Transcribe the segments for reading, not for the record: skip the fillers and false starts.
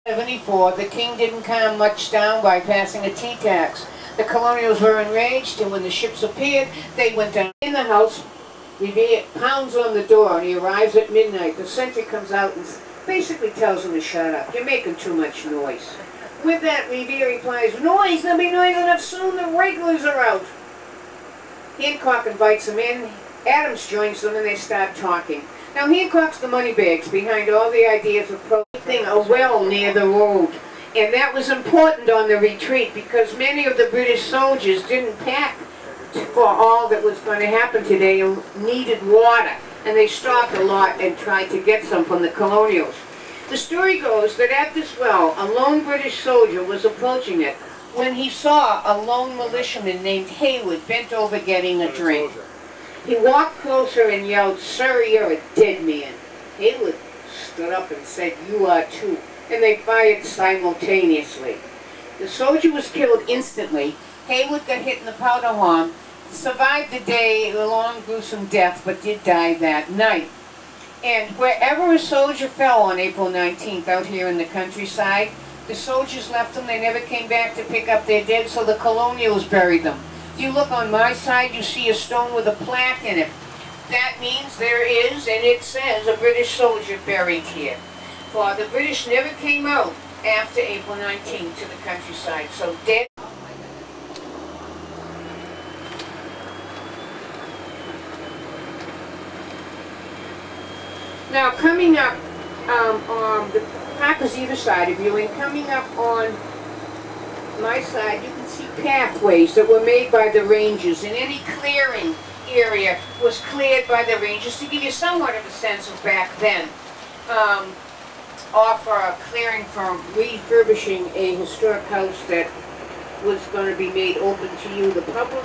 '74, the king didn't calm much down by passing a tea tax. The colonials were enraged, and when the ships appeared, they went down in the house. Revere pounds on the door, and he arrives at midnight. The sentry comes out and basically tells him to shut up. You're making too much noise. With that, Revere replies, "Noise! There'll be noise enough soon. The regulars are out." Hancock invites him in. Adams joins them, and they start talking. Now, Hancock's the moneybags behind all the ideas of protecting a well near the road. And that was important on the retreat because many of the British soldiers didn't pack for all that was going to happen today and needed water. And they stopped a lot and tried to get some from the colonials. The story goes that at this well, a lone British soldier was approaching it when he saw a lone militiaman named Haywood bent over getting a drink. He walked closer and yelled, "Sir, you're a dead man." Haywood stood up and said, "You are too." And they fired simultaneously. The soldier was killed instantly. Haywood got hit in the powder horn, survived the day, a long gruesome death, but did die that night. And wherever a soldier fell on April 19th out here in the countryside, the soldiers left them. They never came back to pick up their dead, so the colonials buried them. If you look on my side, you see a stone with a plaque in it. That means there is, and it says, a British soldier buried here. For the British never came out after April 19th to the countryside, so dead. Now, coming up on the park is either side of you, and coming up on my side, you can see pathways that were made by the rangers, and any clearing area was cleared by the rangers to give you somewhat of a sense of back then. Or for a clearing for refurbishing a historic house that was going to be made open to you, the public,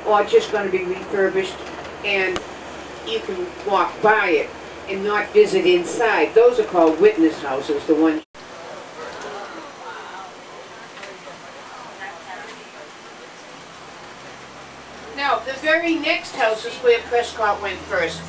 or just going to be refurbished and you can walk by it and not visit inside. Those are called witness houses, the ones. Now, the very next house is where Prescott went first.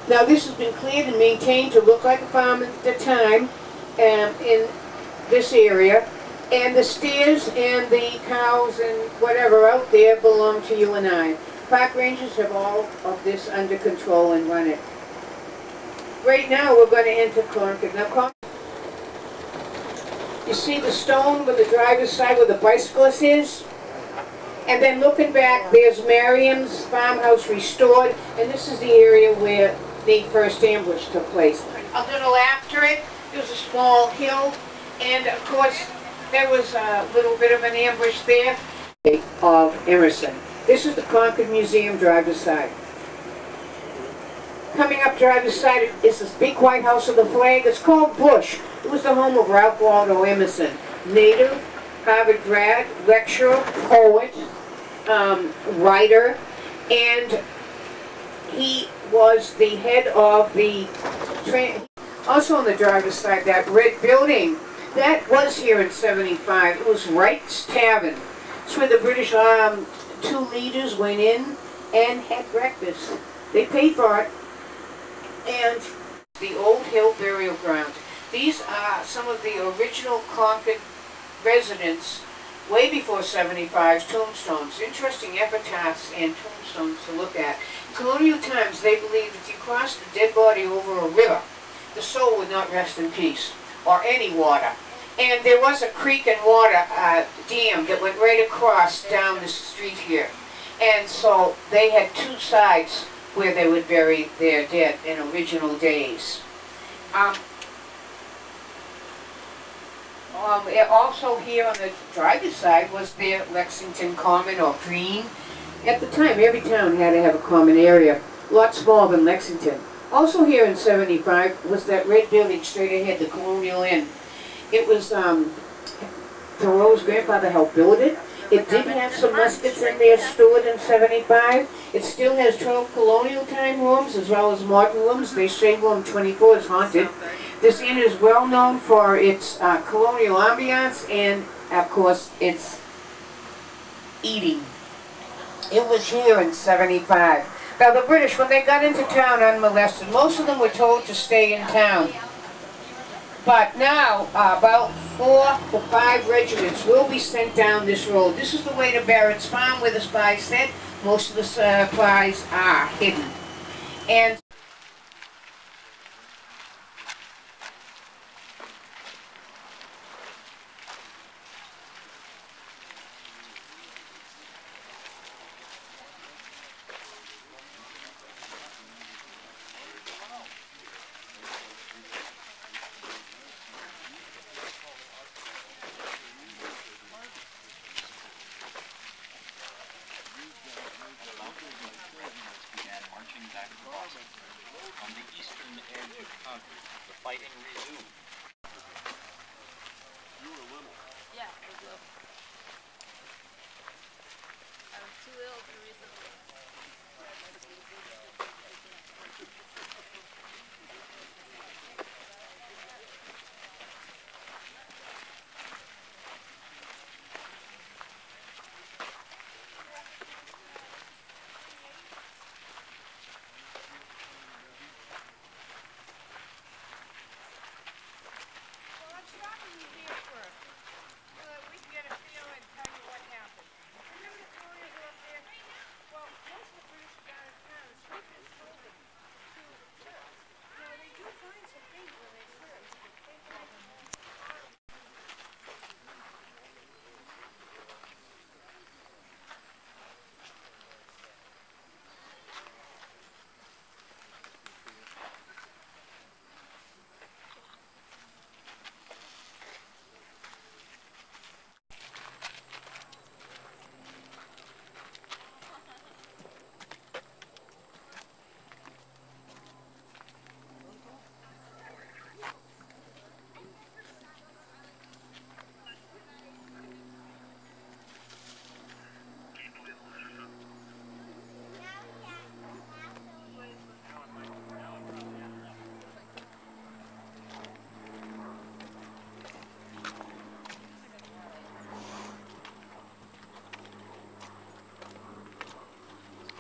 Now, this has been cleared and maintained to look like a farm at the time in this area. And the steers and the cows and whatever out there belong to you and I. Park rangers have all of this under control and run it. Right now, we're going to enter Concord. Now, you see the stone with the driver's side where the bicyclist is? And then looking back, there's Merriam's farmhouse restored, and this is the area where the first ambush took place. A little after it, there was a small hill, and of course, there was a little bit of an ambush there of Emerson. This is the Concord Museum driver's side. Coming up driver's side is this big white house of the flag. It's called Bush. It was the home of Ralph Waldo Emerson, native, Harvard grad, lecturer, poet, writer, and he was the head of the also on the driver's side, that red building, that was here in 75. It was Wright's Tavern. It's where the British two leaders went in and had breakfast. They paid for it. And the Old Hill Burial Ground. These are some of the original Concord residents way before 75's tombstones. Interesting epitaphs and tombstones to look at. In colonial times, they believed if you crossed a dead body over a river, the soul would not rest in peace, or any water. And there was a creek and water dam that went right across down the street here. And so they had two sides where they would bury their dead in original days. Also here on the driver's side was their Lexington Common or Green. At the time, every town had to have a common area, a lot smaller than Lexington. Also here in 75 was that red building straight ahead, the Colonial Inn. It was Thoreau's grandfather helped build it. It did have some muskets in there stored in 75. It still has 12 colonial time rooms as well as modern rooms. They say room 24 is haunted. This inn is well known for its colonial ambiance and, of course, its eating. It was here in 75. Now the British, when they got into town unmolested, most of them were told to stay in town. But now, about 4 to 5 regiments will be sent down this road. This is the way to Barrett's Farm, where the spy said most of the supplies are hidden. And began marching back to Boston. On the eastern edge of Concord, the fighting resumed. You were little. Yeah, I was little. I was too ill to read the book.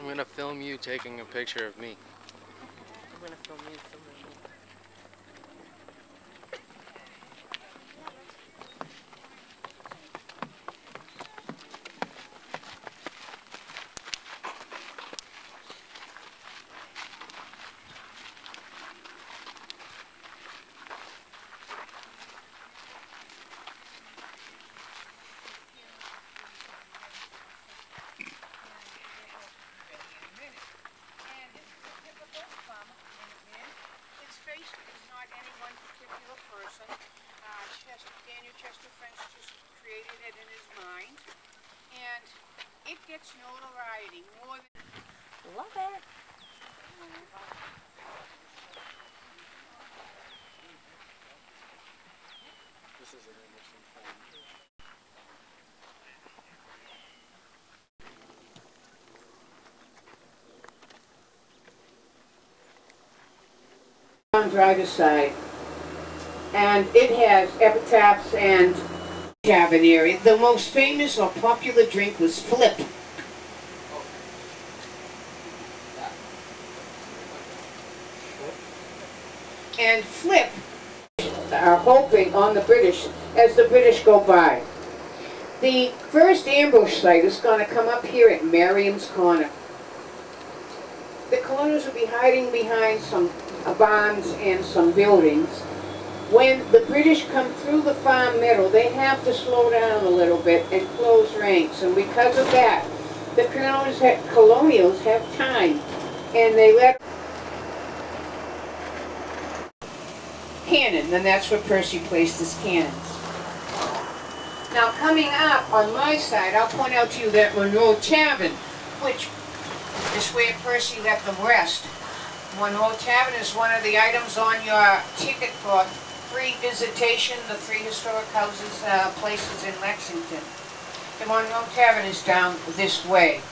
I'm gonna film you taking a picture of me. I'm gonna film you filming me. Daniel Chester French just created it in his mind, and it gets notoriety more than... Love it. This is an interesting thing. On driver's side, and it has epitaphs and cabin area. The most famous or popular drink was Flip. And Flip are hoping on the British as the British go by. The first ambush site is going to come up here at Merriam's Corner. The colonials will be hiding behind some barns and some buildings. When the British come through the farm middle, they have to slow down a little bit and close ranks. And because of that, the colonials have time, and they let cannon, and that's where Percy placed his cannons. Now coming up on my side, I'll point out to you that Monroe Tavern, which is where Percy let them rest. Monroe Tavern is one of the items on your ticket for free visitation, the 3 historic houses, places in Lexington. The Monroe Tavern is down this way.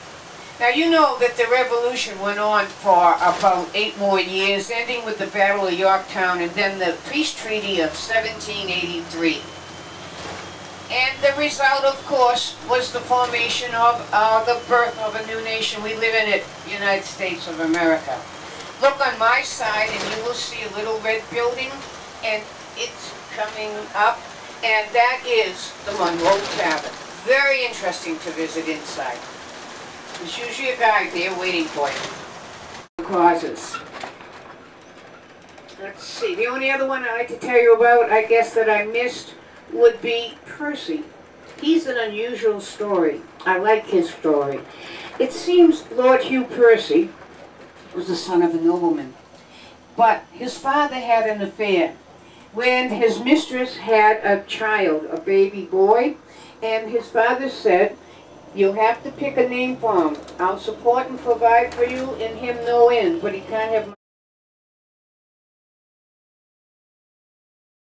Now you know that the Revolution went on for about 8 more years, ending with the Battle of Yorktown and then the Peace Treaty of 1783. And the result, of course, was the formation of the birth of a new nation. We live in it, United States of America. Look on my side and you will see a little red building. and it's coming up, and that is the Monroe Tavern. Very interesting to visit inside. There's usually a guide there waiting for you. Causes. Let's see, the only other one I'd like to tell you about, I guess, that I missed would be Percy. He's an unusual story. I like his story. It seems Lord Hugh Percy was the son of a nobleman, but his father had an affair when his mistress had a child, a baby boy, and his father said, "You'll have to pick a name for him. I'll support and provide for you and him no end, but he can't have